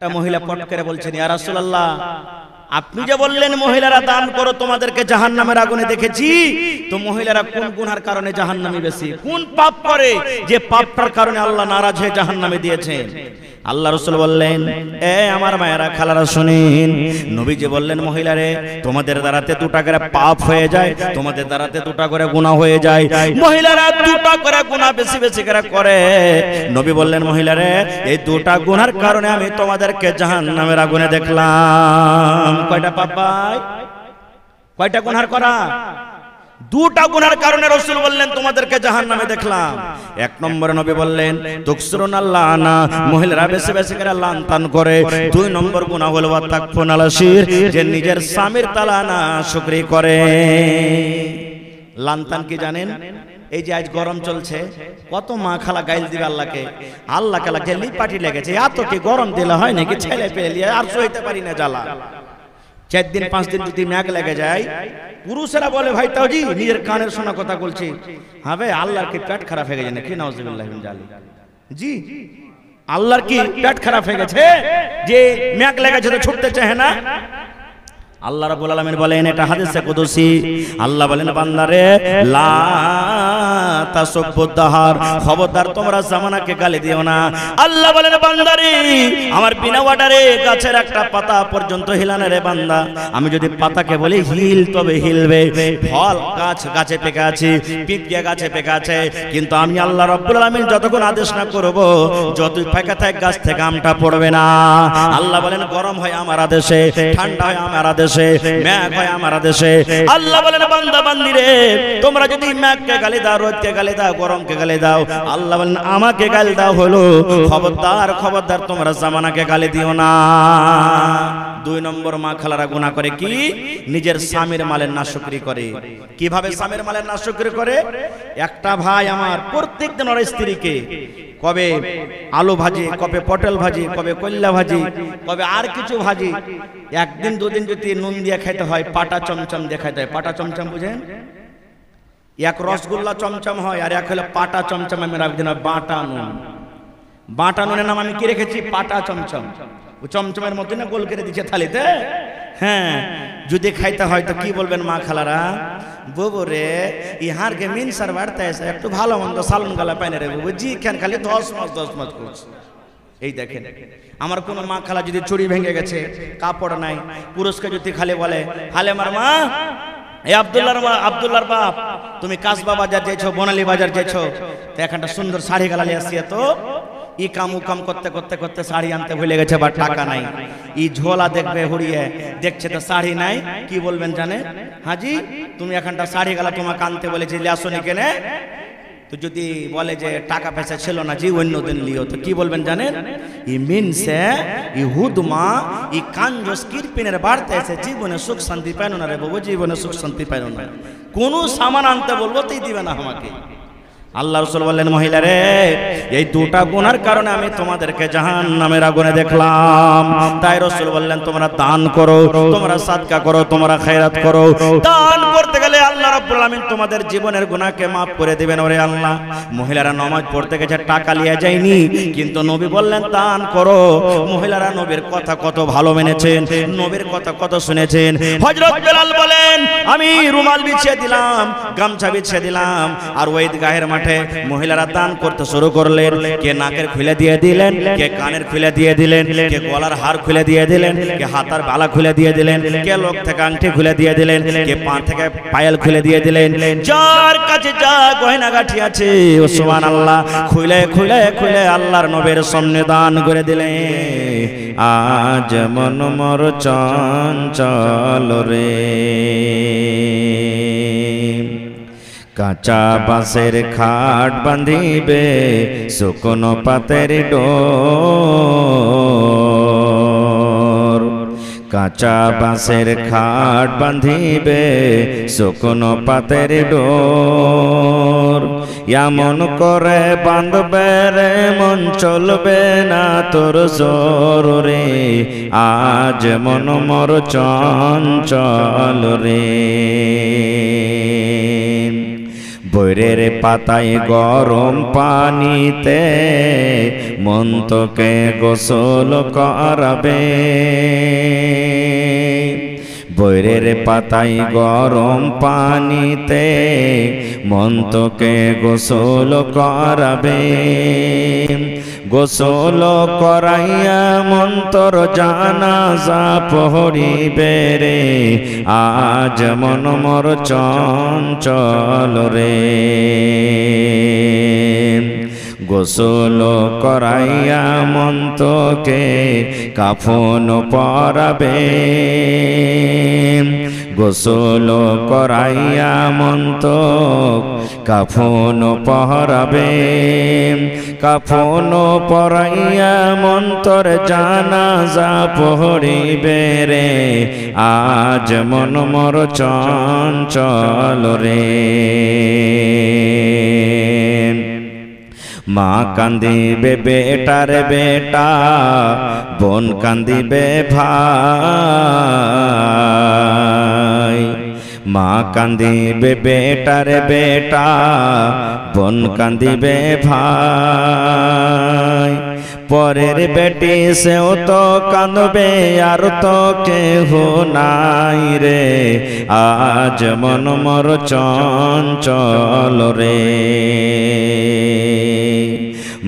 একটা মহিলা পট করে বলছেন, ইয়া রাসূলুল্লাহ, আপনি যে বললেন মহিলারা দান করো তোমাদেরকে জাহান্নামের আগুনে দেখেছি, তো মহিলারা কোন গুনার কারণে জাহান্নামে বেশি, কোন পাপ করে যে পাপটার কারণে আল্লাহ নারাজ হয়ে জাহান্নামে দিয়েছেন? আল্লাহ রাসূল বললেন, এ আমার মায়েরা খালারা শুনেন, নবীজি বললেন, মহিলারে তোমাদের দ্বারাতে দুটা করে পাপ হয়ে যায়, তোমাদের দ্বারাতে দুটা করে গুনাহ হয়ে যায়। মহিলারা দুটা করে গুনাহ বেশি বেশি করে করে। নবী বললেন, মহিলারে এই দুটা গুনার কারণে আমি তোমাদেরকে জাহান্নামের আগুনে দেখলাম। কয়টা পাপ ভাই? কয়টা গুনাহ করা? দুটা গুনার কারণে রাসূল বললেন তোমাদেরকে জাহান্নামে দেখলাম। এক নম্বরে নবী বললেন, তুকসিরুনাল্লাহ না, মহিলারা বেশি বেশি করে লানতান করে। দুই নম্বর গুনাহ হলো তাকফুনাল আশির, যে নিজের স্বামীর তালা না শুকরি করে। লানতান কি জানেন? এই যে আজ গরম চলছে, কত মা খালা গাইল দিবে আল্লাহকে, আল্লাহ কালা গেলি পাটি লেগেছে, এত কি গরম দিলে হয় নাকি, ছেলে পেলে আর সইতে পারি না জ্বালা। 4 দিন 5 দিন যদি ম্যাগ লেগে যায়, পুরুষেরা বলে, ভাই তাওজি নিজের কানের শোনা কথা বলছি, হবে আল্লাহর কি পেট খারাপ হয়ে গেছে নাকি? নাউজুবিল্লাহ মিন জালিক। জি, আল্লাহর কি পেট খারাপ হয়ে গেছে যে ম্যাগ লেগেছে তো ছুটতে চায় না? আল্লাহ রাব্বুল আলামিন বলেন, এটা হাদিসে কুদসি, আল্লাহ বলেন, বান্দারে লা তাসুব্বুদ দাহার, খবরদার তোমরা জামানাকে গালি দিও না। আল্লাহ বলেন, বান্দারে আমার বিনা অর্ডারে গাছের একটা পাতা পর্যন্ত হিলানে রে বান্দা, আমি যদি পাতাকে বলি হিল তবে হিলবে। ফল গাছে পেকে আছে, পিঁপড়ে গাছে পেকে আছে, কিন্তু আমি আল্লাহ রাব্বুল আলামিন যতক্ষণ আদেশ না করব, যতই পেকে থাকে গাছ থেকে আমটা পড়বে না। আল্লাহ বলেন, গরম হয় আমার আদেশে, ঠান্ডা হয় আমার আদেশে, ম্যাঘ হয় আমার আদেশে। আল্লাহ বলেন, বান্দা বান্দিরে তোমরা যদি ম্যাঘকে গালি দাও, রোদকে গালি দাও, গরমকে গালি দাও, আল্লাহ বলেন আমাকে গালি দাও হলো, খবরদার খবরদার তোমরা জামানাকে গালি দিও না। 2 নম্বর মা খালারা গুনাহ করে কি? নিজের স্বামীর মালের নাশুকরি করে। কিভাবে স্বামীর মালের নাশুকরি করে? একটা ভাই আমার প্রত্যেকদিন ওর স্ত্রীকে কবে আলু ভাজি, কবে পটল ভাজি, কবে কল্লা ভাজি, কবে আর কিছু ভাজি, একদিন দুদিন যদি নুন দিয়ে খাইতে হয়, পাটা চমচম দিয়ে খাইতে হয়। পাটা চমচম বুঝেন? এক রসগোল্লা চমচম হয়, আর এক হলো পাটা চমচম। আমি রাখি দিন বাটা নুন। বাটা নুনের নাম আমি কি রেখেছি? পাটা চমচম। ও চমচমের মধ্যে না গোল করে দিচ্ছে থালিতে। হ্যাঁ, যদি খাইতে হয় তো কি বলবেন মা খালারা? বাবু রে ইহার কে মিনসার বাড়তে এসে একটু ভালো মন্দ সালন গালা পাইনে রে বাবু, জি কেন খালি 10 মাস করছে। এই দেখেন, আমার কোন মা খালা যদি চুড়ি ভেঙে গেছে, কাপড় নাই, পুরুষকে যদি খালি বলে, হালে আমার মা, এই আব্দুল্লাহর বাপ, তুমি কাসবা বাজার যাইছো, বনালী বাজার যাইছো, তো এখানটা সুন্দর শাড়ি গালা নিয়ে আসিয়া, তো ই কাম করতে করতে করতে শাড়ি আনতে ভুলে গেছে বা টাকা নাই। ই ঝোলা দেখবে হুড়িয়ে, দেখছে তো শাড়ি নাই, কি বলবেন জানে? হাজি তুমি এখানটা শাড়ি গালা তোমাকে আনতে বলেছি, লিয়াসনি কেনে? তো যদি বলে যে টাকা পয়সা ছিল না জি, অন্য দিন লিও, তো কি বলবেন জানেন? ই মিনসে ই হুদমা ই কাঞ্জস কিরপিনের বাড়তে এসে জীবনে সুখ শান্তি পাইল না রে বাবু, জীবনে সুখ শান্তি পাইল না। কোন সামান আনতে বলবো তাই দিবে না আমাকে। আল্লাহ রাসূল বললেন, মহিলারে এই দুটা গুনার কারণে আমি তোমাদেরকে জাহান্নামের আগুনে দেখলাম। তাই রাসূল বললেন, তোমরা দান করো, তোমরা সাদকা করো, তোমরা খায়রাত করো। দান করতে গেলে আল্লাহ রাব্বুল আলামিন তোমাদের জীবনের গুনাহকে maaf করে দিবেন। ওরে আল্লাহ, মহিলারা নামাজ পড়তে গেছে, টাকা লিয়ে যায়নি, কিন্তু নবী বললেন দান করো। মহিলারা নবীর কথা কত ভালো মেনেছেন, নবীর কথা কত শুনেছেন। হযরত বেলাল বলেন, আমি রুমাল বিছিয়ে দিলাম, গামছা বিছিয়ে দিলাম, আর ওই গায়ের মাঠে মহিলারা দান করতে শুরু করলেন। কে নাকের খুলে দিয়ে দিলেন, কে কানের খুলে দিয়ে দিলেন, কে গলার হার খুলে দিয়ে দিলেন, কে হাতার বালা খুলে দিয়ে দিলেন, কে লোক থেকে আংটি খুলে দিয়ে দিলেন, কে পা থেকে পায়েল খুলে দিয়ে দিলেন। যার কাছে যা গয়না গাঁঠি আছে ও সুবহানাল্লাহ খুলে খুলে খুলে আল্লাহর নবীর সামনে দান করে দিলেন। আজ মন মোর চঞ্চল রে, কাঁচা বাঁশের খাট বাঁধিবে, শুকনো পাতের ডোর। কাঁচা বাঁশের খাট বাঁধিবে, শুকনো পাতের ডোর। এমন করে বাঁধবে রে মন চলবে না তোর জোর রে, আজ মন মোর চঞ্চল রে। বৈরের পাতায় গরম পানিতে মন তোকে গোসল করাবে, বৈরের পাতায় গরম পানিতে মন তোকে গোসল করাবে, গোসল করাইয়া মন্তর জানাজা পড়িবে রে, আজ মন মোর চঞ্চল রে। গোসল করাইয়া মন্তকে কাফন পরাবে, গোসল করাইয়া মন্ত কাফন পরাবে, কাফন পরাইয়া মন্তর জানাজা পড়িবে রে, আজ মন মোর চঞ্চল রে। মা কান্দিবে বেটার বেটা, বোন কান্দিবে ভাই, মা কান্দিবে বেটার বেটা, বোন কান্দিবে ভাই, পরের বেটি সেও তো কাঁদবে আর তো কেহ নাই রে, আজ মন মোর চঞ্চল রে।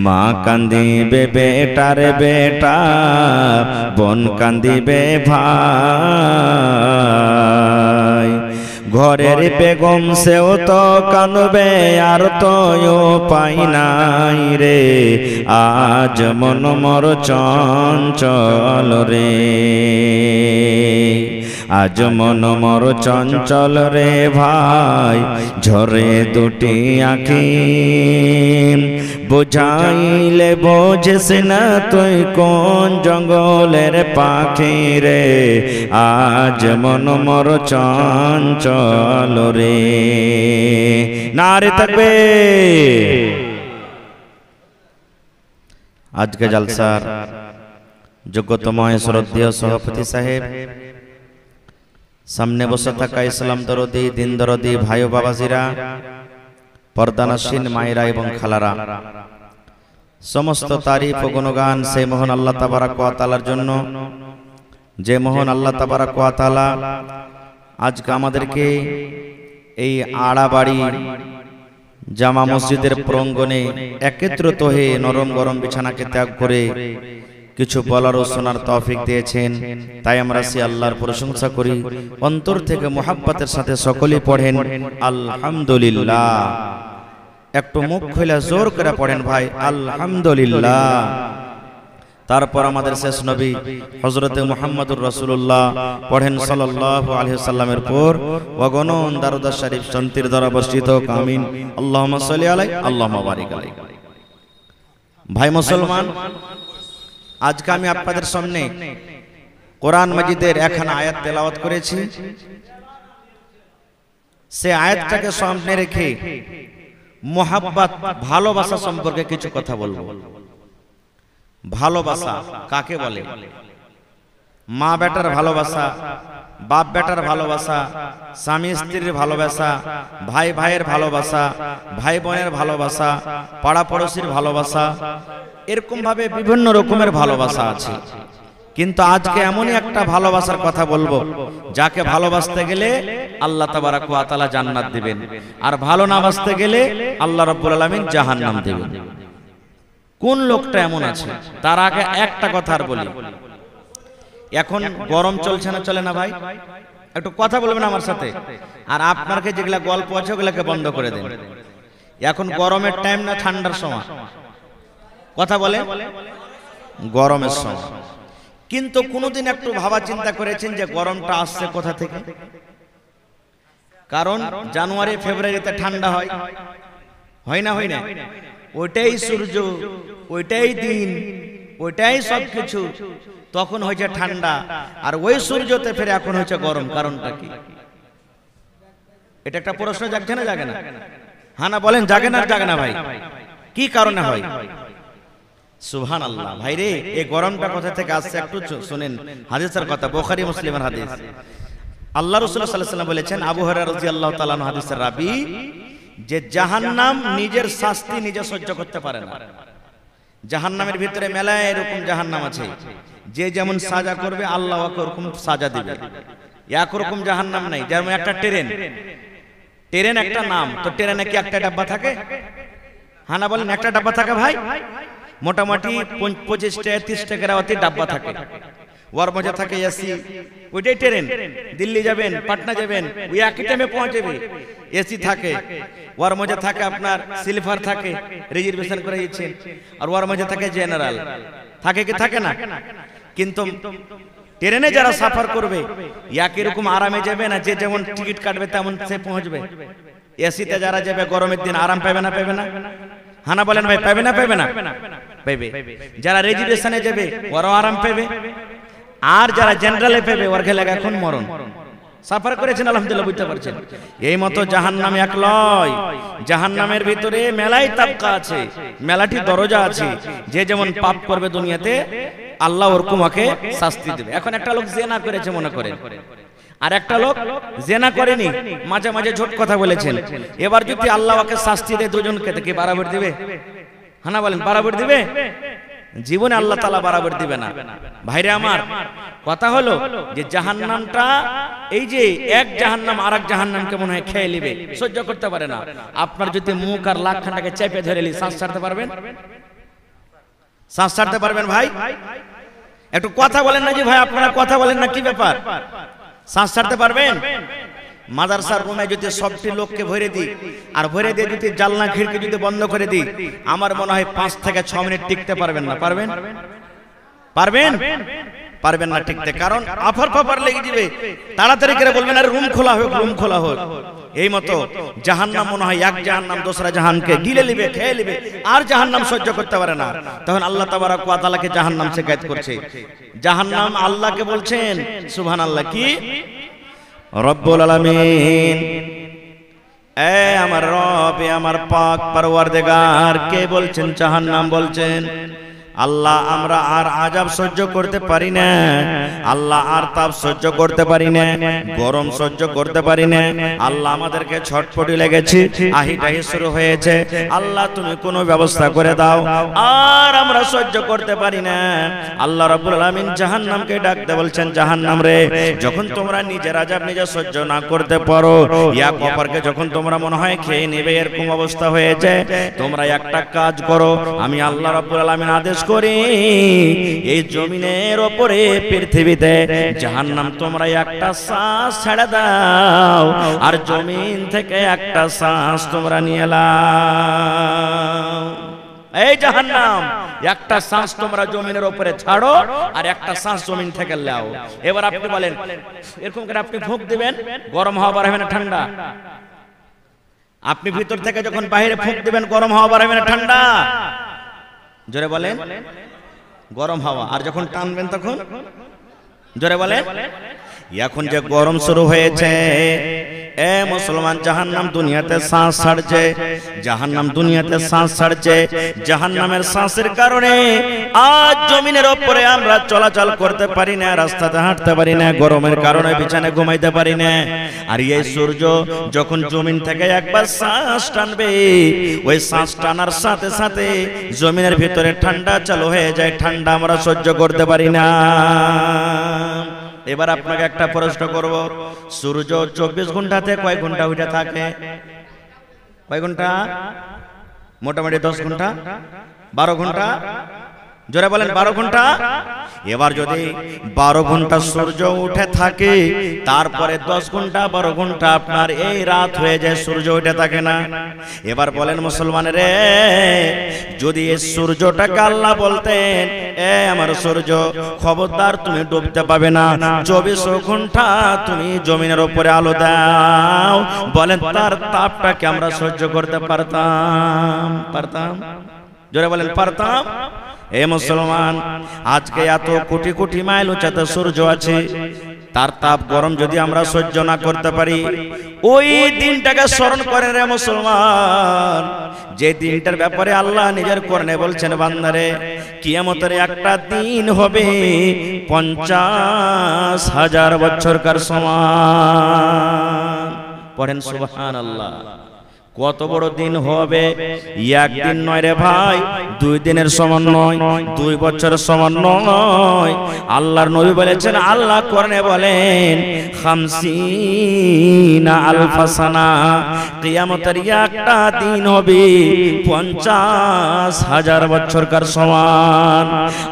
মা কান্দিবে বেটার বেটা, বোন কান্দিবে ভাই, ঘরের বেগম সেও তো কাঁদবে আর তো পাই নাই রে, আজ মন মোর চঞ্চল রে, আজ মন মোর চঞ্চল রে ভাই, ঝরে দুটি আঁখি বুঝাইলে বোঝিস না তুই কোন জঙ্গলের পাখি রে, আজ মন মোর চঞ্চল রে। নারে থাকবে। আজকে জলসার যোগ্যতম শ্রদ্ধেয় সভাপতি সাহেব, সামনে বসে থাকা ইসলাম দরদি দিন দরদি ভাই ও বাবাজিরা, পর্দানাসীন মায়েরা এবং খালারা, সমস্ত তারিফ ও গুণগান সেই মহান আল্লাহ তাবারাক ওয়া তাআলার জন্য, যে মহান আল্লাহ তাবারাক ওয়া তাআলা আজকে আমাদেরকে এই আড়াবাড়ি জামা মসজিদের প্রাঙ্গণে একত্রিত হয়ে নরম গরম বিছানাকে ত্যাগ করে কিছু বলার ও শোনার তৌফিক দিয়েছেন। তাই আমরা সেই আল্লাহর প্রশংসা করি, অন্তর থেকে মুহাব্বতের সাথে সকলেই পড়েন আলহামদুলিল্লাহ। একটু মুখ খুলে জোর করে পড়েন ভাই আলহামদুলিল্লাহ। তারপর আমাদের শেষ নবী হযরতে মুহাম্মদুর রাসূলুল্লাহ পড়েন সাল্লাল্লাহু আলাইহি ওয়াসাল্লামের পর ওয়াগনন দারুদ শরীফ শান্তির দ্বারা বর্ষিত হোক, আমিন। আল্লাহুম্মা সাল্লি আলাইহি আল্লাহুম্মা বারিক আলাইহি। ভাই মুসলমান, আজকে আমি আপনাদের সামনে কোরআন মাজিদের একখানা আয়াত তেলাওয়াত করেছি। সে আয়াতটাকে সামনে রেখে মুহাব্বত ভালোবাসা সম্পর্কে কিছু কথা বলবো। ভালোবাসা কাকে বলে? মা বেটার ভালোবাসা, বাপ বেটার ভালোবাসা, স্বামী স্ত্রীর ভালোবাসা, ভাই ভাইয়ের ভালোবাসা, ভাই বোনের ভালোবাসা, পাড়া পড়োশির ভালোবাসা, এরকম ভাবে বিভিন্ন রকমের ভালোবাসা আছে। কিন্তু আজকে এমনই একটা ভালোবাসার কথা বলবো যাকে ভালোবাসতে গেলে আল্লাহ তাবারাক ওয়া তাআলা জান্নাত দিবেন, আর ভালো না বাসতে গেলে আল্লাহ রাব্বুল আলামিন জাহান্নাম দিবেন। কোন লোকটা এমন আছে? তার আগে একটা কথা আর বলি। এখন গরম চলছে না, চলে না ভাই? একটু কথা বলবেন আমার সাথে। আর আপনাকে যেগুলা গল্প আছে ওগুলাকে বন্ধ করে দেন। এখন গরমের টাইম না ঠান্ডার সময়? কথা বলে গরমের সময়। কিন্তু কোনদিন একটু ভাবা চিন্তা করেছেন যে গরমটা আসছে কোথা থেকে? কারণ জানুয়ারি ফেব্রুয়ারিতে ঠান্ডা হয়, হয় না? হয় না? ওইটাই সূর্য, ওইটাই দিন, ওইটাই সবকিছু, তখন হয়েছে ঠান্ডা। আর ওই সূর্যতে ফেরে এখন হয়েছে গরম। কারণটা কি? এটা একটা প্রশ্ন জাগছে না জাগে না? হ্যাঁ না বলেন, জাগে না জাগে না ভাই? কি কারণে হয়? সুবহানাল্লাহ। ভাই রে, এই গরমটা কোথা থেকে আসছে একটু শুনেন হাদিসের কথা, বুখারী মুসলিমের হাদিস। আল্লাহ রাসূল সাল্লাল্লাহু আলাইহি ওয়াসাল্লাম বলেছেন, আবু হুরায়রা রাদিয়াল্লাহু তাআলা আনহু হাদিসের রাবী, যে জাহান্নাম নিজের শাস্তি নিজে সহ্য করতে পারে না। জাহান্নামের ভিতরে মেলায় এরকম জাহান্নাম আছে, যে যেমন সাজা করবে আল্লাহ ওকে ওরকম সাজা দিবে। একরকম জাহান্নাম নাই। যেমন একটা ট্রেন একটা নাম, তো ট্রেনে কি একটা ডাব্বা থাকে? হ্যাঁ না বলেন, একটা ডাব্বা থাকে ভাই, মোটামুটি 25-30 টাকার অতি ডাব্বা থাকে। ওর মধ্যে থাকে এসি, ওইটাই ট্রেন। দিল্লি যাবেন, পাটনা যাবেন, ওই একই টাইমে পৌঁছাবে। এসি থাকে, ওর মধ্যে থাকে আপনার স্লিপার থাকে, রিজার্ভেশন করে দিচ্ছেন, আর ওর মধ্যে থাকে জেনারেল থাকে, কি থাকে না? কিন্তু ট্রেনে যারা সফর করবে একই রকম আরামে যাবে না, যে যেমন টিকিট কাটবে তেমন সে পৌঁছবে। এসিতে যারা যাবে গরমের দিন আরাম পাবে না, পাবে না? হানা বলেন ভাই, পাবে না, পাবে না? পাবে। যারা রিজার্ভেশনে যাবে ওরাও আরাম পাবে, আর যারা জেনারেলে পাবে ওর খেলে এখন মরণ। সফর করেছেন আলহামদুলিল্লাহ, বুঝতে পারছেন? এই মতো জাহান্নাম এক লয়। জাহান্নামের ভিতরে মেলাই তাবকা আছে, মেলাটি দরজা আছে। যে যেমন পাপ করবে দুনিয়াতে আল্লাহ ওরকম ওকে শাস্তি দেবে। এখন একটা লোক জেনা করেছে মনে করেন, আর একটা লোক জেনা করেনি, মাঝে মাঝে ঝোট কথা বলেছেন। এবার যদি আল্লাহ ওকে শাস্তি দেয়, দুজনকে কি বরাবর দিবে? হানা বলেন, বরাবর দিবে? জীবনে আল্লাহ তাআলা বরাবর দিবে না। ভাইরে আমার, কথা হলো যে জাহান্নামটা, এই যে এক জাহান্নাম আর এক জাহান্নামকে মনে হয় খেয়ে নিবে, সহ্য করতে পারে না। আপনার যদি মুখ আর লাখখানটাকে চেপে ধরে নি, শ্বাস ছাড়তে পারবেন? শ্বাস ছাড়তে পারবেন ভাই? একটু কথা বলেন না যে ভাই, আপনারা কথা বলেন না, কি ব্যাপার? শ্বাস ছাড়তে পারবেন? মাদ্রাসার রুমে যদি সবটি লোককে ভরে দিই, আর ভরে দিয়ে যদি জানলা খিড়কি যদি বন্ধ করে দিই, আমার মনে হয় 5 থেকে 6 মিনিট টিকতে পারবেন না। পারবেন? পারবেন? পারবেন না টিকতে, কারণ আফার ফাফার লেগে যাবে। তাড়াতাড়ি করে বলবেন আরে রুম খোলা হোক, রুম খোলা হোক। এই মতো জাহান্নাম মনে হয় এক জাহান্নাম দোসরা জাহানকে গিলে নিবে, খেয়ে নিবে, আর জাহান্নাম সহ্য করতে পারে না। তখন আল্লাহ তাবারক ওয়া তাআলাকে জাহান্নাম শিকায়ত করছে। জাহান্নাম আল্লাহকে বলছেন সুবহানাল্লাহ, কি রব্বুল আলামিন, এ আমার রব, এ আমার পাক পরওয়ারদিগার। কে বলছেন? জাহান্নাম বলছেন, আল্লাহ আমরা আর আযাব সহ্য করতে পারি না, আল্লাহ আর তাপ সহ্য করতে পারি না, গরম সহ্য করতে পারি না। আল্লাহ আমাদেরকে ছটফটি লেগেছে, আহিটাহি শুরু হয়েছে। আল্লাহ তুমি কোনো ব্যবস্থা করে দাও, আর আমরা সহ্য করতে পারি না। আল্লাহ রাব্বুল আলামিন জাহান্নামকে ডাকতে বলছেন, জাহান্নাম রে, যখন তোমরা নিজের আযাব নিজে সহ্য না করতে পারো, এক অপরকে যখন তোমরা মনে হয় খেয়ে নেবে এরকম অবস্থা হয়েছে, তোমরা একটা কাজ করো, আমি আল্লাহ রাব্বুল আলামিন আদেশ করি, এই জমিনের উপরে পৃথিবীতে জাহান্নাম তোমরা একটা শ্বাস ছেড়ে দাও, আর জমিন থেকে একটা শ্বাস তোমরা নিয়ে নাও। এই জাহান্নাম একটা শ্বাস তোমরা জমিনের উপরে ছাড়ো, আর একটা শ্বাস জমিন থেকে নাও। এবার আপনি বলেন, এরকম করে আপনি ফুঁক দিবেন, গরম হাওয়া বার হবে না ঠান্ডা? আপনি ভিতর থেকে যখন বাইরে ফুঁক দিবেন, গরম হাওয়া বার হবে না ঠান্ডা? জোরে বলেন, গরম হাওয়া। আর যখন টানবেন তখন? জোরে বলেন। এখন যে গরম শুরু হয়েছে, এ মুসলমান, জাহান্নাম দুনিয়াতে শ্বাস ছাড়ছে, জাহান্নাম দুনিয়াতে শ্বাস ছাড়ছে। জাহান্নামের শ্বাসের কারণে আজ জমিনের উপরে আমরা চলাচল করতে পারি না, রাস্তাতে হাঁটতে পারি না, গরমের কারণে বিছানায় ঘুমাইতে পারি না। আর এই সূর্য যখন জমিন থেকে একবার শ্বাস টানবে, ওই শ্বাস টানার সাথে সাথে জমিনের ভিতরে ঠান্ডা চালু হয়ে যায়, ঠান্ডা আমরা সহ্য করতে পারি না। এবার আপনাকে একটা প্রশ্ন করব, সূর্য 24 ঘন্টাতে কয় ঘন্টা উঠে থাকে? কয় ঘন্টা? মোটামুটি 10 ঘন্টা, 12 ঘন্টা। জোরে বলেন, 12 ঘন্টা। এবার যদি 12 ঘন্টা সূর্য উঠে থাকে, তারপরে 10 ঘন্টা 12 ঘন্টা আপনার এই রাত হয়ে যায়, সূর্য উঠে থাকে না। এবার বলেন মুসলমানের রে, যদি এই সূর্যটাকে আল্লাহ বলতেন, এ আমার সূর্য, খবরদার তুমি ডুবতে পাবে না, 24 ঘন্টা তুমি জমিনের উপরে আলো দাও, বলেন তার তাপটাকে আমরা সহ্য করতে পারতাম? পারতাম? জোরে বলেন, পারতাম? এ মুসলমান, আজকে এত কোটি কোটি মাইল উচ্চতায় সূর্য আছে, তার তাপ গরম যদি আমরা সহ্য না করতে পারি, ওই দিনটাকে স্মরণ করেন রে মুসলমান, যে দিনটার ব্যাপারে আল্লাহ নিজের কোরআনে বলছেন, বান্দারে কিয়ামতের একটা দিন হবে 50,000 বছরকার সমান। পড়েন সুবহানাল্লাহ। কত বড় দিন হবে, একদিন নয় রে ভাই, 2 দিনের সমান নয়, 2 বছরের সমান নয়। আল্লাহর নবী বলেছেন, আল্লাহ কোরআনে বলেন 50 আলফা সানা, কিয়ামতের একটা দিন হবে 50,000 বছরকার সমান।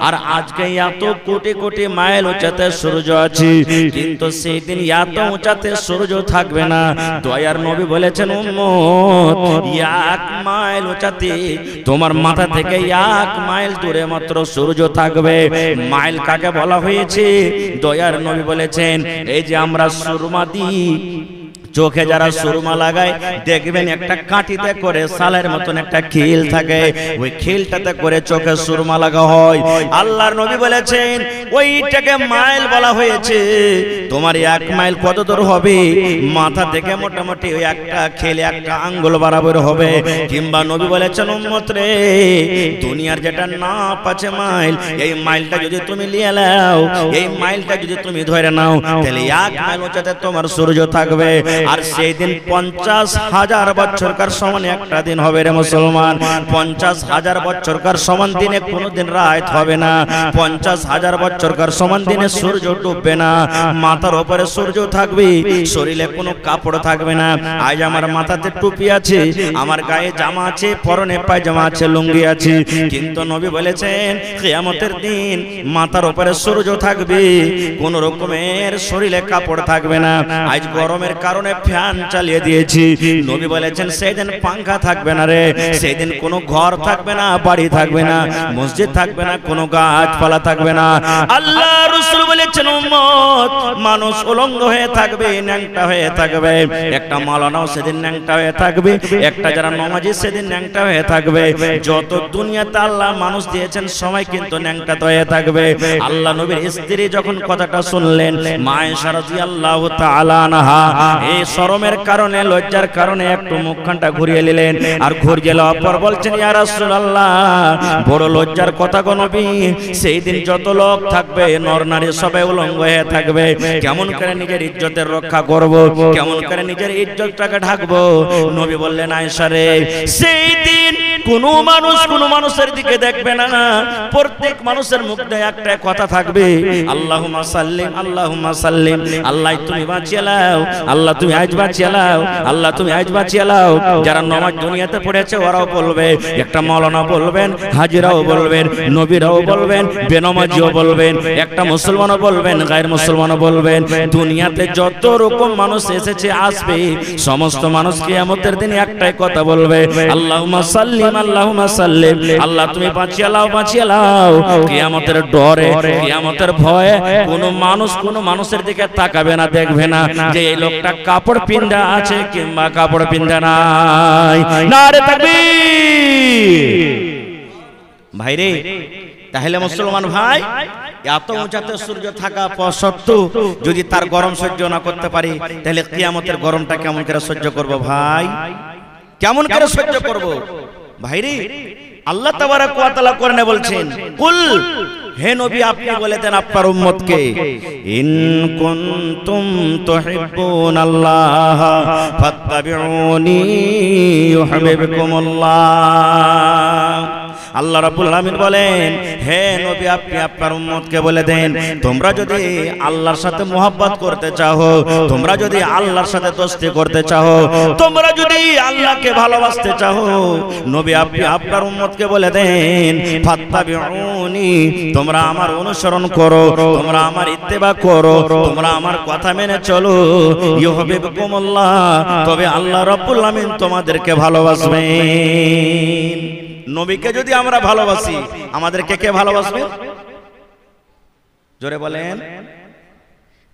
আর আজকে এত কোটি কোটি মাইল উঁচাতে সূর্য আছে, কিন্তু সেই দিন এত উঁচাতে সূর্য থাকবে না। দয়ার নবী বলেছেন, উম্মত 1 মাইল উঁচাতে তোমার মাথা থেকে 1 মাইল দূরে মাত্র সূর্য থাকবে। মাইল কাকে বলা হয়েছে? দয়ার নবী বলেছেন, এই যে আমরা সুরমা দিই, চোখে যারা সুরমা লাগায় দেখবেন একটা কাঠিতে করে সালের মতন একটা খিল থাকে, ওই খিলটাতে করে চোখে সুরমা লাগা হয়। আল্লাহর নবী বলেছেন ওইটাকে মাইল বলা হয়েছে। তোমার 1 মাইল কত দূর হবে? মাথা থেকে মোটামুটি ওই একটা খিল একটা আঙ্গুল বরাবর হবে। কিংবা নবী বলেছেন, উম্মত রে, দুনিয়ার যেটা নাপ আছে মাইল, এই মাইলটা যদি তুমি নিয়ে নাও, এই মাইলটা যদি তুমি ধরে নাও, তাহলে 1 মাইল উচ্চতাতে তোমার সূর্য থাকবে। আর সেই দিন 50,000 বছরকার সমান একটা দিন হবে রে মুসলমান। 50,000 বছরকার সমান দিনে কোনোদিন রাত হবে না। 50,000 বছরকার সমান দিনে সূর্য ডুববে না। মাথার উপরে সূর্য থাকবে, শরীরে কোনো কাপড় থাকবে না। আজ আমার মাথাতে টুপি আছে, আমার গায়ে জামা আছে, পরনে পায়জামা আছে, লুঙ্গি আছে, কিন্তু নবী বলেছেন কিয়ামতের দিন মাথার উপরে সূর্য থাকবে, কোন রকমের শরীরে কাপড় থাকবে না। আজ গরমের কারণে ফ্যান চালিয়ে দিয়েছি, নবী বলেছেন সেদিন পাঙ্খা থাকবে না রে, সেদিন কোনো ঘর থাকবে না, বাড়ি থাকবে না, মসজিদ থাকবে না, কোনো গাছপালা থাকবে না। আল্লাহ রাসূল বলেছেন, উম্মত মানুষ উলঙ্গ হয়ে থাকবে, ন্যাংটা হয়ে থাকবে। একটা মাওলানাও সেদিন ন্যাংটা হয়ে থাকবে, একটা যারা নামাজি সেদিন ন্যাংটা হয়ে থাকবে। যত দুনিয়াতে আল্লাহ মানুষ দিয়েছেন সবাই কিন্তু ন্যাংটা হয়ে থাকবে। আল্লাহ নবীর স্ত্রী যখন কথাটা শুনলেন, মা আয়েশা রাদিয়াল্লাহু তাআলা আনহা এই শরমের কারণে, লজ্জার কারণে একটু মুখখানটা ঘুরিয়ে নিলেন। আর ঘুরিয়ে লওয়ার পর বলছেন, ইয়া রাসূলুল্লাহ, বড় লজ্জার কথা গো নবী, সেই দিন যত লোক থাকবে নর নারী সবাই উলঙ্গ হয়ে থাকবে, কেমন করে নিজের ইজ্জতের রক্ষা করব, কেমন করে নিজের ইজ্জতটাকে ঢাকবো? নবী বললেন, আয়েশা রে, সেই দিন কোনো মানুষ কোনো মানুষের দিকে দেখবে না, প্রত্যেক মানুষের মুখে একটা কথা থাকবে, আল্লাহুম্মা সাল্লিম, আল্লাহুম্মা সাল্লিম, আল্লাহ তুমি বাঁচিয়ে নাও, আল্লাহ তুমি আজ বাঁচিয়ে নাও, আল্লাহ তুমি আজ বাঁচিয়ে নাও। যারা নামাজ দুনিয়াতে পড়েছে ওরাও বলবে, একটা মাওলানা বলবেন, হাজিরাও বলবেন, নবীরাও বলবেন, বেনামাজিও বলবেন, একটা মুসলমানও বলবেন, গায়ের মুসলমানও বলবেন। দুনিয়াতে যত রকম মানুষ এসেছে আসবে, সমস্ত মানুষ কিয়ামতের দিন একটাই কথা বলবে, আল্লাহুম্মা সাল্লিম, আল্লাহুম্মা সাল্লিম, আল্লাহ তুমি বাঁচিয়ে নাও, বাঁচিয়ে নাও। কিয়ামতের ডরে, কিয়ামতের ভয়ে কোনো মানুষ কোনো মানুষের দিকে তাকাবে না, দেখবে না যে এই লোকটা কাপড় পিন্ধা আছে কিংবা কাপড় পিন্ধা নাই। নারে তাকবীর! ভাইরে, তাহলে মুসলমান ভাই, এত উঁচাতে সূর্য থাকা সত্ত্বেও যদি তার গরম সহ্য না করতে পারি, তাহলে কিয়ামতের গরমটা কেমন করে সহ্য করব ভাই? কেমন করে সহ্য করব ভাইরে? আল্লাহ তাবারক ওয়া তাআলা কোরআনে বলছেন, কুল, হে নবী আপনি বলে দেন আপনার উম্মতকে, ইন কুনতুম তুহিব্বুনাল্লাহ ফাত্তাবিউনি ইউহিব্বুকুমুল্লাহ। আল্লাহ রাব্বুল আলামিন বলেন, হে নবী আপনি আপনার উম্মতকে বলে দেন, তোমরা যদি আল্লাহর সাথে মুহাব্বত করতে চাও, তোমরা যদি আল্লাহর সাথে দোস্তি করতে চাও, তোমরা যদি আল্লাহকে ভালোবাসতে চাও, নবী আপনি আপনার উম্মতকে বলে দেন, ফাত্তাবিউনি, তোমরা আমার অনুসরণ করো, তোমরা আমার ইত্তেবা করো, তোমরা আমার কথা মেনে চলো, ইউহিব্বুকুমুল্লাহ, তবে আল্লাহ রাব্বুল আলামিন তোমাদেরকে ভালোবাসবেন। নবীকে যদি আমরা ভালোবাসি, আমাদেরকে কে ভালোবাসবে? জোরে বলেন।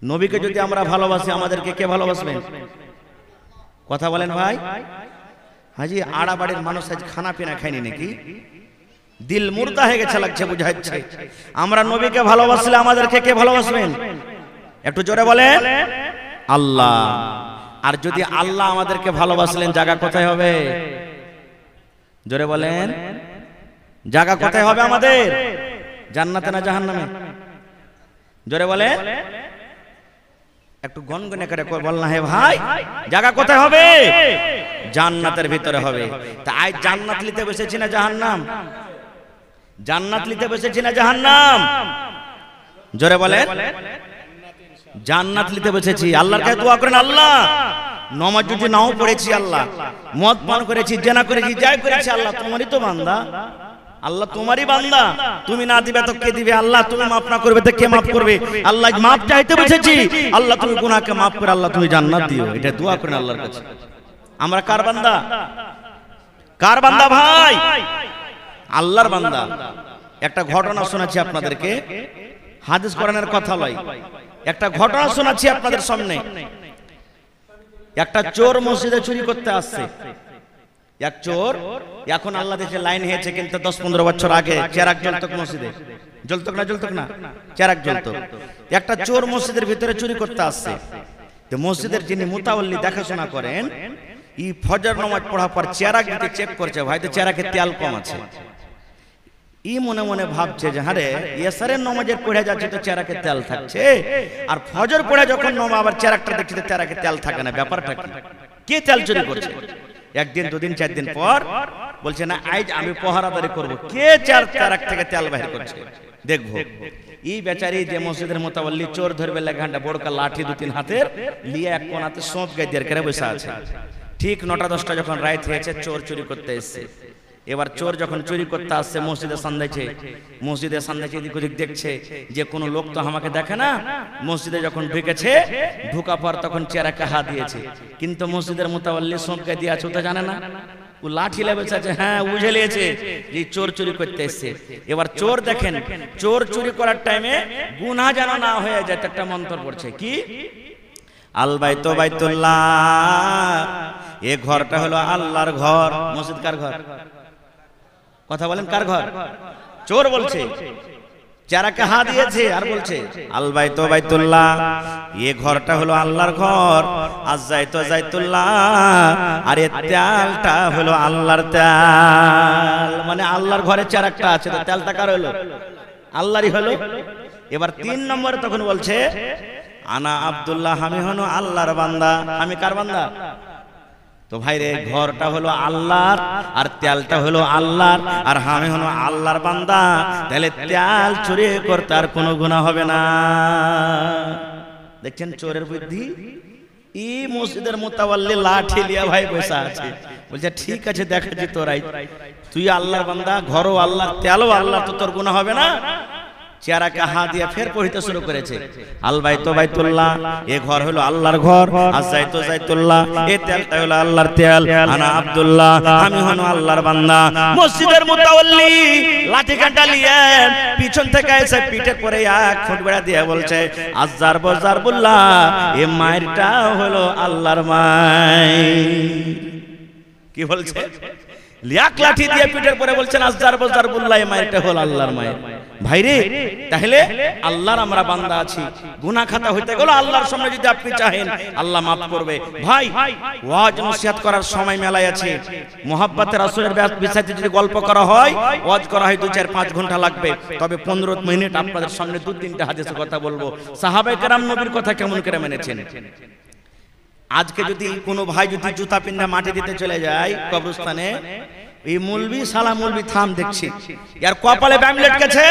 নবীকে যদি আমরা ভালোবাসি, আমাদেরকে কে ভালোবাসবেন? কথা বলেন ভাই। হাজি আড়া বাড়ির মানুষ আজ খানা পিনা খায়নি নাকি? দিল মুর্দা হয়ে গেছে লাগছে, বুঝাচ্ছে। আমরা নবীকে ভালোবাসলে আমাদেরকে কে ভালোবাসবেন? একটু জোরে বলেন, আল্লাহ। আর যদি আল্লাহ আমাদেরকে ভালোবাসলেন, জায়গা কোথায় হবে? জোরে বলেন, জায়গা কোথায় হবে আমাদের? জান্নাতে না জাহান্নামে? জোরে বলেন, একটু গনগনে করে বল না হে ভাই, জায়গা কোথায় হবে? জান্নাতের ভিতরে হবে। তা আজ জান্নাত নিতে বসেছি না জাহান্নাম? জান্নাত নিতে বসেছি না জাহান্নাম? জোরে বলেন। জান্নাত নিতে বসেছি। আল্লাহর কাছে দোয়া করেন, আল্লাহ নামাজ যদি নাও পড়েছি, আল্লাহ মদ পান করেছি, জেনা করেছি, যাই করেছি, আল্লাহ তোমারই তো বান্দা, আল্লাহ তোমারই বান্দা, তুমি না দিবে তো কে দিবে? আল্লাহ তুমি মাফ না করবে তো কে মাফ করবে? আল্লাহ মাফ চাইতে বসেছি, আল্লাহ তুমি গুনাহকে মাফ করে আল্লাহ তুমি জান্নাত দিও। এটা দোয়া করেন আল্লাহর কাছে। আমরা কার বান্দা? কার বান্দা ভাই? আল্লাহর বান্দা। একটা ঘটনা শোনাচ্ছি আপনাদেরকে, হাদিস কোরআনের কথা লয়, একটা ঘটনা শোনাচ্ছি আপনাদের সামনে। একটা চোর মসজিদে চুরি করতে আসছে। এক চোর, এখন আল্লাহ দেশে লাইন হয়েছে, কিন্তু 10-15 বছর আগে চেরাগ জ্বলতো মসজিদে, জ্বলতো না? জ্বলতো না? চেরাগ জ্বলতো। একটা চোর মসজিদের ভিতরে চুরি করতে আসছে। তো মসজিদের যিনি মুতাওয়াল্লি দেখাশোনা করেন, এই ফজর নামাজ পড়ার পর চেরাগ দিতে চেক করছে, ভাই তো চেরাগে তেল কম আছে। ই মনে মনে ভাবছে যে হারে এসারের নামাজের পড়ে যাচ্ছে তো চেরাকে তেল থাকছে, আর ফজর পড়ে যখন নামা আবার চেরাকটা দেখছে তো চেরাকে তেল থাকে না, ব্যাপারটা কি? কে তেল চুরি করছে? একদিন, দুদিন, 4 দিন পর বলছে না আজ আমি পহরাদারি করব, কে চেরাক থেকে তেল বাহির করছে দেখবো। এই বেচারি যে মসজিদের মোতাবল্লি চোর ধরবে লেখানটা বড়কা লাঠি 2-3 হাতের নিয়ে এক কোনাতে সঁপ গায়ে দিয়ে করে বসে আছে। ঠিক 9টা-10টা যখন রাত হয়েছে, চোর চুরি করতে এসছে। এবার চোর যখন চুরি করতে আসছে, মসজিদে সান্দাইছে, এদিক ওদিক দেখছে যে কোনো লোক তো আমাকে দেখে না। মসজিদে যখন ঢুকেছে, ঢুকা পর তখন চেরাকে হাত দিয়েছে, কিন্তু মসজিদের মোতাবল্লি সঁপকে দিয়ে আছে, ওটা জানে না। ও লাঠি লেবেছে, হ্যাঁ বুঝে নিয়েছে যে চোর চুরি করতে এসছে। এবার চোর দেখেন, চোর চুরি করার টাইমে গুনাহ যেন না হয়ে যায়, একটা মন্ত্র পড়ছে, কি? আল বাইতু বাইতুল্লাহ, এ ঘরটা হলো আল্লাহর ঘর। মসজিদ কার ঘর? কথা বলেন, কার ঘর? চোর বলছে, চেরাকে হাত দিয়েছে আর বলছে আল বাইতু বাইতুল্লাহ, এ ঘরটা হলো আল্লাহর ঘর। আজ যাইতো যাইতুল্লাহ, আর এ তেলটা হলো আল্লাহর তেল। মানে আল্লাহর ঘরে চেরাকটা আছে, তো তেলটা কার হলো? আল্লাহরই হলো। এবার 3 নম্বরে তখন বলছে আনা আব্দুল্লাহ, আমি হলো আল্লাহর বান্দা। আমি কার বান্দা? তো ভাই রে, ঘরটা হলো আল্লাহর আর তেলটা হলো আল্লাহর, আর আমি হলো আল্লাহর বান্দা, তাহলে তেল চুরি করতে আর কোনো গুনাহ হবে না। দেখছেন চোরের বুদ্ধি। এই মসজিদের মোতাওয়াল্লি লাঠি লিয়া ভাই বসে আছে, বলছে ঠিক আছে দেখাচ্ছি তোরাই, তুই আল্লাহর বান্দা, ঘরও আল্লাহ, তেলও আল্লাহ, তো তোর গুনাহ হবে না। চেরাকে হাত দিয়ে ফের পড়তে শুরু করেছে, আল বাইতু বাইতুল্লাহ, এ ঘর হলো আল্লাহর ঘর। আজ যাইতো যাইতুল্লাহ, এ তেলটা হলো আল্লাহর তেল। আনা আব্দুল্লাহ, আমি হলো আল্লাহর বান্দা। মসজিদের মুতাওয়াল্লি লাঠি কাঁটা নিয়ে পিছন থেকে এসে পিঠে পরে এক ফুট বেড়া দিয়ে বলছে আজ্জার বজারবুল্লাহ, এ মায়েরটা হলো আল্লাহর মায়ের। কি বলছে? এক লাঠি দিয়ে পিঠের পরে বলছেন আজ্জার বজারবুল্লাহ, এ মায়েরটা হলো আল্লাহর মায়ের। ভাইরে, তাহলে আল্লাহর আমরা বান্দা আছি, গুনাহ খাতা হইতে গেল আল্লাহর সামনে যদি আপনি চাহেন আল্লাহ মাফ করবে। ভাই, ওয়াজ নসিহত করার সময় মেলায় আছে, মুহাব্বতে রাসূলের বিষয়ে যদি গল্প করা হয়, ওয়াজ করা হয় 2-4-5 ঘন্টা লাগবে। তবে 15 মিনিট আপনাদের সামনে 2-3টা হাদিসের কথা বলবো। সাহাবায়ে কেরাম নবীর কথা কেমন করে মেনেছেন। আজকে যদি কোনো ভাই যদি জুতা পিন্না মাটি দিতে চলে যায় কবরস্থানে, এই মুলবি সালা মুলবি থাম দেখছি, यार কপালে ব্যাম লটকেছে,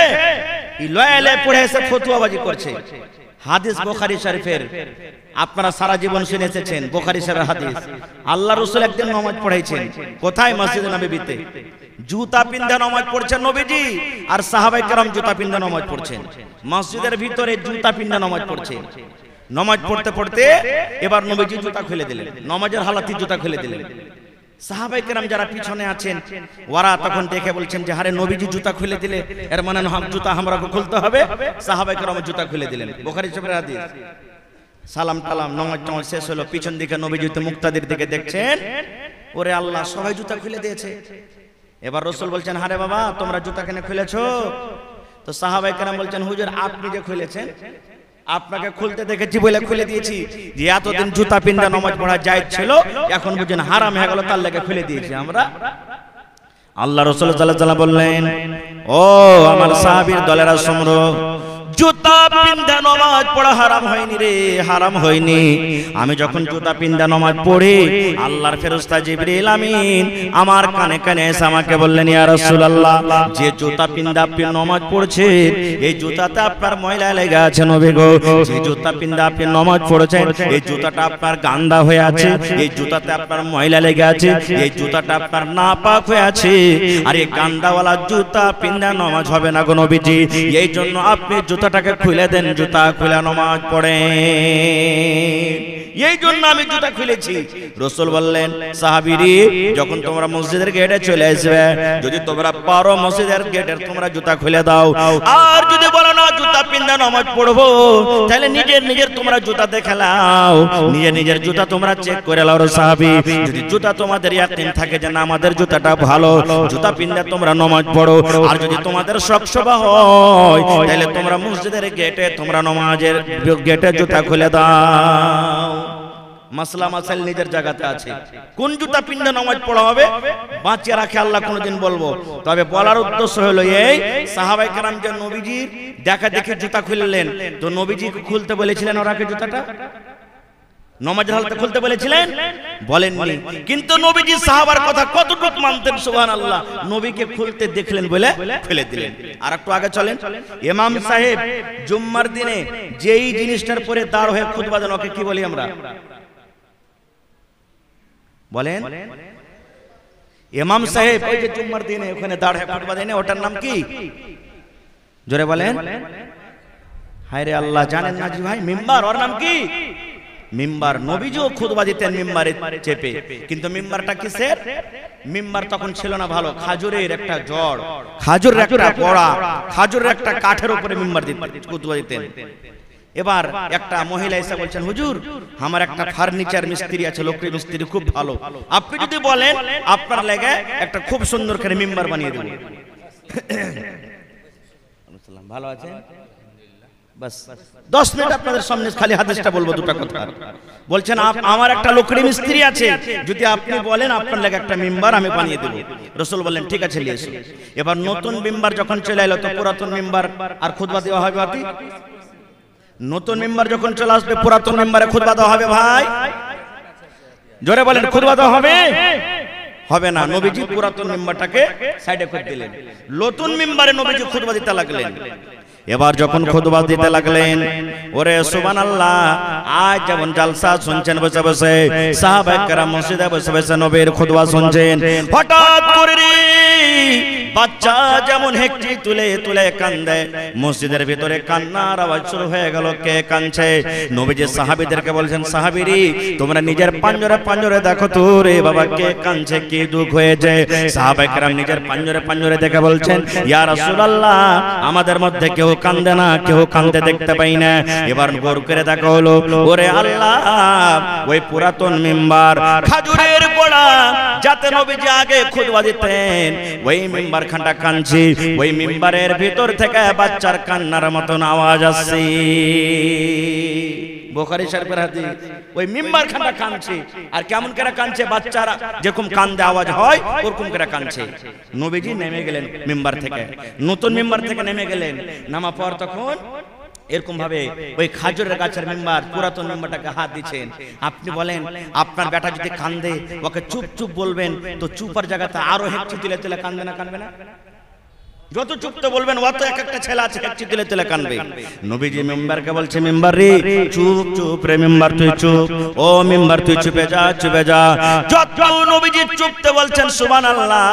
এই লয়ালে পড়ে এসে ফতোয়াবাজি করছে। হাদিস বুখারী শরীফের, আপনারা সারা জীবন শুনে এসেছেন বুখারী শরীফের হাদিস। আল্লাহ রাসূল একদিন নামাজ পড়াইছেন, কোথায়? মসজিদে নববীতে। জুতা পিন্ধে নামাজ পড়ছেন নবীজি, আর সাহাবায়ে কেরাম জুতা পিন্ধে নামাজ পড়ছেন। মসজিদের ভিতরে জুতা পিন্ধে নামাজ পড়ছেন। নামাজ পড়তে পড়তে এবার নবীজি জুতা খুলে দিলেন, নামাজের হালাতে জুতা খুলে দিলেন। সাহাবায়ে কেরাম যারা পিছনে আছেন ওরা তখন দেখে বলছেন যে আরে নবীজি জুতা খুলে দিলে, এর মানে জুতা আমরাকে খুলতে হবে। সাহাবায়ে কেরাম জুতা খুলে দিলেন। বুখারী শরীফের হাদিস। সালাম টালাম নামাজ টামাজ শেষ হলো, পিছন দিকে নবীজি তো মুক্তাদির দিকে দেখছেন, ওরে আল্লাহ সবাই জুতা খুলে দিয়েছে। এবার রাসূল বলছেন আরে বাবা তোমরা জুতা কেন খুলেছো? তো সাহাবায়ে কেরাম বলছেন হুজুর আপনি যে খুলেছেন, আপনাকে খুলতে দেখেছি বলে খুলে দিয়েছি। যে এতদিন জুতা পিন্দা নামাজ পড়া জায়েজ ছিল, এখন বুঝেন হারাম হয়ে গেল, তার লেগে খুলে দিয়েছি আমরা। আল্লাহ রাসূল সাল্লাল্লাহু আলাইহি ওয়াসাল্লাম বললেন, ও আমার সাহাবীর দলেরা শুনো, জুতা পিন্দা নামাজ নামাজ পড়া হারাম হয়নি রে, হারাম হয়নি। আমি যখন জুতা পিন্দা নামাজ পড়ি, আল্লাহর ফেরেশতা জিবরিল আমিন আমার কানে কানে এসে আমাকে বললেন, ইয়া রাসূলুল্লাহ, যে জুতা পিন্দা আপনি নামাজ পড়ছেন, এই জুতাতে আপনার ময়লা লেগে আছে নবী গো। যে জুতা পিন্দা আপনি নামাজ পড়ছেন, এই জুতাটা আপনার গান্দা হয়ে আছে, এই জুতাতে আপনার ময়লা লেগে আছে, এই জুতাটা আপনার নাপাক হয়ে আছে। আর এই গান্দাওয়ালা জুতা পিন্দা নামাজ হবে না গো নবীজি। এই জন্য আপনি জুতাটাকে খুলে দেন, জুতা খুলে নামাজ পড়েন। এই জন্য আমি জুতা খুলেছি। রাসূল বললেন, সাহাবীরি, যখন তোমরা মসজিদের গেটে চলে আসবে, যদি তোমরা পারো মসজিদের গেটের তোমরা জুতা খুলে দাও। আর যদি বলো না জুতা পিন্দা নামাজ পড়বো, তাহলে নিজের নিজের তোমরা জুতা দেখে নাও, নিজের নিজের জুতা তোমরা চেক করে নাও রে সাহাবী। যদি জুতা তোমাদের ইয়াকিন থাকে যে না আমাদের জুতাটা ভালো, জুতা পিন্দা তোমরা নামাজ পড়ো। আর যদি তোমাদের শক শোভা হয়, তাহলে তোমরা মসজিদের গেটে তোমরা নামাজের গেটে জুতা খুলে দাও। মাসলা মাসাইল নিজের জায়গাতে আছে। কোন জুতা পিন্দা নামাজ পড়া হবে বাঁচিয়ে রাখে আল্লাহ কোনদিন বলবো। তবে বলার উদ্দেশ্য হলো এই, সাহাবায়ে কেরাম যে নবীজির দেখা দেখে জুতা খুললেন, তো নবীজি খুলতে বলেছিলেন ওরাকে জুতাটা? নামাজের হালতে খুলতে বলেছিলেন? বলেননি। কিন্তু নবীজি সাহাবার কথা কতটুকু মানতেন সুবহানাল্লাহ, নবীকে খুলতে দেখলেন বলে খুলে দিলেন। আর একটু আগে চলেন, ইমাম সাহেব জুম্মার দিনে যেই জিনিসটার পরে দাঁড় হয়ে খুতবা দেন ওকে কি বলি আমরা? বলেন। ইমাম সাহেব ওই যে জুম্মার দিনে ওখানে দাঁড় হয়ে খুতবা দেন, ওটার নাম কি? জোরে বলেন। হায় রে আল্লাহ, জানেন না জি ভাই? মিম্বার। ওর নাম কি? মিম্বার। নবীজিও খুতবা দিতেন মিম্বারে চেপে। কিন্তু মিম্বারটা কিসের? মিম্বার তখন ছিল না ভালো, খাজুরের একটা জড়, খাজুরের একটা পড়া, খাজুরের একটা কাঠের উপরে মিম্বার দিতেন, খুতবা দিতেন। এবার একটা মহিলা এসে বলছেন, হুজুর আমার একটা ফার্নিচার মিস্ত্রি আছে, লোকরি মিস্ত্রি খুব ভালো, আপনি যদি বলেন আপনার লেগে একটা খুব সুন্দর করে মিম্বার বানিয়ে দেব। ভালো আছে? বাস 10 মিনিট আপনাদের সামনে খালি হাদিসটা বলবো, দুটো কথা। বলছেন আমার একটা লোকরি মিস্ত্রি আছে, যদি আপনি বলেন আপনার লেগে একটা মিম্বার আমি বানিয়ে দেব। রাসূল বললেন ঠিক আছে নিয়ে এসো। এবার নতুন মিম্বার যখন চলে এলো, তো পুরাতন মিম্বার আর খুতবা দেওয়া হবে বাকি? নতুন মেম্বার যখন চলে আসবে, পুরাতন মেম্বারে খুতবা দেওয়া হবে ভাই? জোরে বলেন, খুতবা দেওয়া হবে? হবে না। নবীজি পুরাতন মেম্বারটাকে সাইডে করে দিলেন, নতুন মেম্বারে নবীজি খুতবা দিতে লাগলেন। এবার যখন খুতবা দিতে লাগলেন, ওরে সুবহানাল্লাহ, আজ যেমন জালসা শুনছেন বসে বসে, সাহাবায়ে কেরাম মসজিদে বসে বসে নবীর খুতবা শুনছেন, হঠাৎ করে বাচ্চা যেমন হেঁকটি তুলে তুলে কান্দে, মসজিদের ভিতরে কান্নার আওয়াজ শুরু হয়ে গেল। কে কাঁদছে? নবীজি সাহাবীদেরকে বলছেন, সাহাবীরি তোমরা নিজের পাঞ্জরে পাঞ্জরে দেখো তো রে বাবা, কে কাঁদছে, কি দুঃখ হয়েছে। সাহাবায়ে কেরাম নিজের পাঞ্জরে পাঞ্জরে দেখে বলছেন, ইয়া রাসূলুল্লাহ, আমাদের মধ্যে কেউ কান্দে না, কেউ কান্দে দেখতে পাই না। এবার গৌর করে দেখা হলো, ওরে আল্লাহ, ওই পুরাতন মিম্বার, খাজুরের গোড়া, যাতে নবীজি আগে খুতবা দিতেন, ওই মিম্বার খানটা কাঁদছে, ওই মিম্বারের ভিতর থেকে বাচ্চার কান্নার মতন আওয়াজ আসছে। বুখারী শরীফের হাদিস। ওই মিম্বার খানটা কাঁদছে। আর কেমন করে কাঁদছে? বাচ্চারা যেরকম কান্দে আওয়াজ হয় ওরকম করে কাঁদছে। নবীজি নেমে গেলেন মিম্বার থেকে, নতুন মিম্বার থেকে নেমে গেলেন। নামা পর তখন এরকম ভাবে ওই খাজুরের গাছের মেম্বার, পুরাতন মেম্বারটাকে হাত দিচ্ছেন। আপনি বলেন আপনার বেটা যদি কান্দে, ওকে চুপ চুপ বলবেন, তো চুপার জায়গাতে আরো হেঁচি তুলে তুলে কান্দবে না? কান্দবে না? যত চুপতে বলবেন অত এক একটা ছেলে আছে হেঁচি তুলে তুলে কান্দবে। নবীজি মেম্বারকে বলছে, মেম্বার রে চুপ চুপ রে, মেম্বার তুই চুপ, ও মেম্বার তুই চুপে যা, চুপে যা। যত নবীজি চুপতে বলছেন, সুবহানাল্লাহ,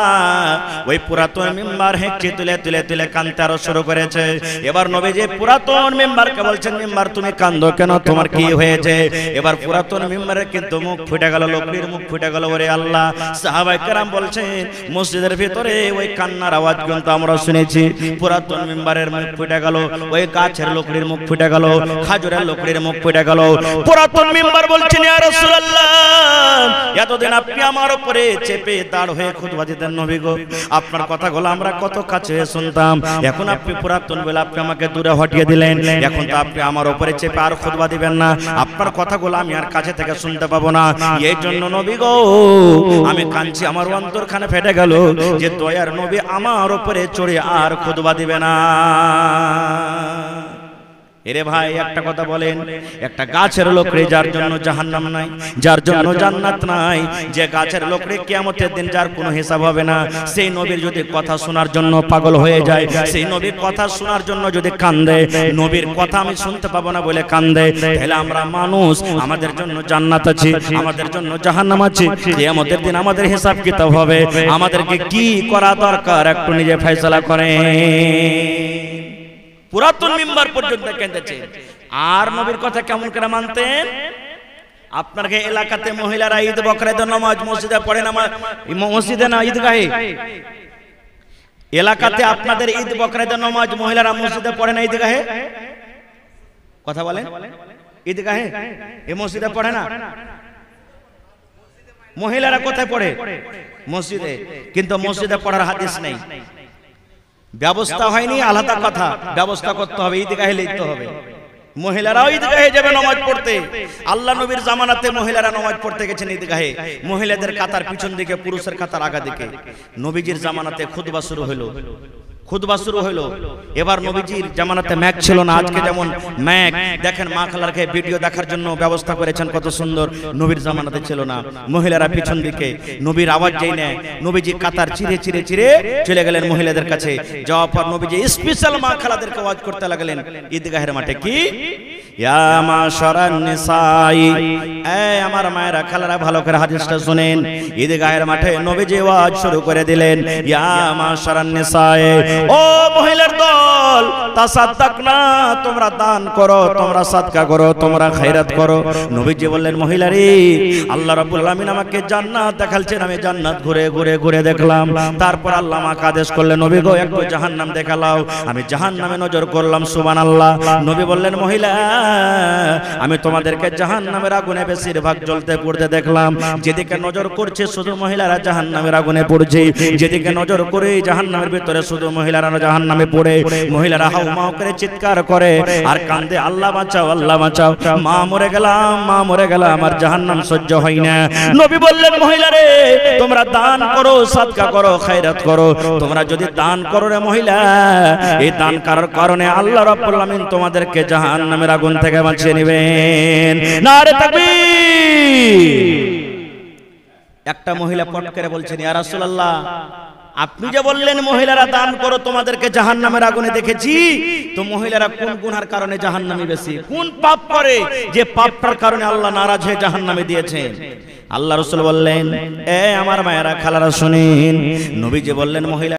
ওই পুরাতন মেম্বার হেঁচি তুলে তুলে তুলে কাঁদতে আরো শুরু করেছে। এবার নবীজি পুরাতন মেম্বারকে বলছেন, মেম্বার তুমি কাঁদো কেন, তোমার কি হয়েছে? এবার পুরাতন মেম্বারের কিন্তু মুখ ফুটে গেল, লোকটির মুখ ফুটে গেল। ওরে আল্লাহ, সাহাবায়ে কেরাম বলছেন, মসজিদের ভিতরে ওই কান্নার আওয়াজ কিন্তু আমরা শুনেছি। পুরাতন মেম্বারের মুখ ফুটে গেল, ওই গাছের লোকটির মুখ ফুটে গেল, খাজুরের লোকটির মুখ ফুটে গেল। পুরাতন মেম্বার বলছেন, ইয়া রাসূলুল্লাহ, এতদিন আপনি আমার উপরে চেপে দাঁড় হয়ে খুতবা দিতেন নবী গো, আপনার কথাগুলো আমরা কত কাছে শুনতাম, এখন আপনি পুরাতন বলে আপনি আমাকে দূরে হটিয়ে দিলেন, এখন তো আপনি আমার উপরে চেপে আর খুতবা দিবেন না, আপনার কথাগুলো আমি আর কাছে থেকে শুনতে পাবো না। এই জন্য নবী গো আমি কাঁদছি, আমার অন্তরখানে ফেটে গেল যে দয়ার নবী আমার উপরে চড়ে আর খুতবা দিবে না। এরে ভাই একটা কথা বলেন, একটা গাছের লোকরে যার জন্য জাহান্নাম নাই, যার জন্য জান্নাত নাই, যে গাছের লোকরে কিয়ামতের দিন যার কোনো হিসাব হবে না, সেই নবীর যদি কথা শোনার জন্য পাগল হয়ে যায়, সেই নবীর কথা শোনার জন্য যদি কান্দে, নবীর কথা আমি শুনতে পাবো না বলে কান্দে, তাহলে আমরা মানুষ, আমাদের জন্য জান্নাত আছে, আমাদের জন্য জাহান্নাম আছে, কিয়ামতের দিন আমাদের হিসাব কিতাব হবে, আমাদেরকে কি করা দরকার একটু নিজে ফয়সালা করেন। পুরাতন মিম্বার পর্যন্ত কেঁদেছে। আর নবীর কথা কেমন করে মানতেন? আপনার এলাকাতে মহিলারা ঈদ বকরাদের নামাজ মসজিদে পড়ে না, মসজিদে না ঈদগাহে? এলাকাতে আপনাদের ঈদ বকরাদের নামাজ মহিলারা মসজিদে পড়ে না ঈদগাহে? কথা বলেন, ঈদগাহে এই মসজিদে পড়ে না? মহিলারা কোথায় পড়ে? মসজিদে। কিন্তু মসজিদে পড়ার হাদিস নেই, ব্যবস্থা হয়নি, আলাদা কথা, ব্যবস্থা করতে হবে, ঈদগাহে লিখতে হবে। মহিলারাও ঈদগাহে যাবে নামাজ পড়তে। আল্লাহ নবীর জামানাতে মহিলারা নামাজ পড়তে গেছেন ঈদগাহে, মহিলাদের কাতার পিছন দিকে, পুরুষের কাতার আগা দিকে। নবীজির জামানাতে খুতবা শুরু হলো, খুতবা শুরু হলো। এবার নবীজির জামানাতে ম্যাক ছিল না, আজকে যেমন ম্যাক দেখেন, মা খালারকে ভিডিও দেখার জন্য ব্যবস্থা করেছেন কত সুন্দর, নবীর জামানাতে ছিল না। মহিলারা পিছন দিকে, নবীর আওয়াজ যেই নেয়, নবীজি কাতার চিরে চিরে চিরে চলে গেলেন মহিলাদের কাছে। যাওয়ার পর নবীজি স্পেশাল মা খালাদেরকে আওয়াজ করতে লাগলেন ঈদগাহের মাঠে, কি ইয়া মাশারান নিসাই, এই আমার মায়েরা খালারা ভালো করে হাদিসটা শুনেন। ঈদগাহের মাঠে নবীজি আওয়াজ শুরু করে দিলেন, ইয়া মাশারান নিসাই, ও মহিলার দল, তাসাদদাকনা, তোমরা দান করো, তোমরা সাদকা করো, তোমরা খায়রাত করো। নবীজি বললেন, মহিলারে, আল্লাহ রাব্বুল আলামিন আমাকে জান্নাত দেখালছেন, আমি জান্নাত ঘুরে ঘুরে ঘুরে দেখলাম। তারপর আল্লাহ আমাকে আদেশ করলেন, নবী গো একটু জাহান্নাম দেখালাও। আমি জাহান্নামে নজর করলাম, সুবহানাল্লাহ। নবী বললেন, মহিলা, আমি তোমাদেরকে জাহান্নামের আগুনে বেশিরভাগ জ্বলতে পড়তে দেখলাম। যেদিকে নজর করছে শুধু মহিলারা জাহান্নামের আগুনে পড়ছে, যেদিকে নজর করে জাহান্নামের ভিতরে শুধু মহিলারা জাহান্নামে পড়ে। মহিলারা হাউমাউ করে চিৎকার করে আর কান্দে, আল্লাহ বাঁচাও, আল্লাহ বাঁচাও, মা মরে গেলাম, মা মরে গেলাম, আমার জাহান্নাম সহ্য হয় না। নবী বললেন, মহিলারে, তোমরা দান করো, সাদকা করো, খায়রাত করো। তোমরা যদি দান করো রে মহিলা, এই দান করার কারণে আল্লাহ রাব্বুল আলামিন তোমাদেরকে জাহান্নামের আগুন থেকে বাঁচিয়ে নেবেন। নারে তাকবীর। একটা মহিলা পট করে বলছেন, ইয়া রাসূলুল্লাহ, আপনি যে বললেন মহিলারা দান করো, তোমাদেরকে জাহান্নামের আগুনে দেখেছি, তো মহিলারা কোন গুনার কারণে জাহান্নামে বেশি, কোন পাপ করে যে পাপটার কারণে আল্লাহ নারাজ হয়ে জাহান্নামে দিয়েছেন? আল্লাহ রাসূল বললেন, এ আমার মায়েরা খালারা শুনেন। নবী যে বললেন মহিলা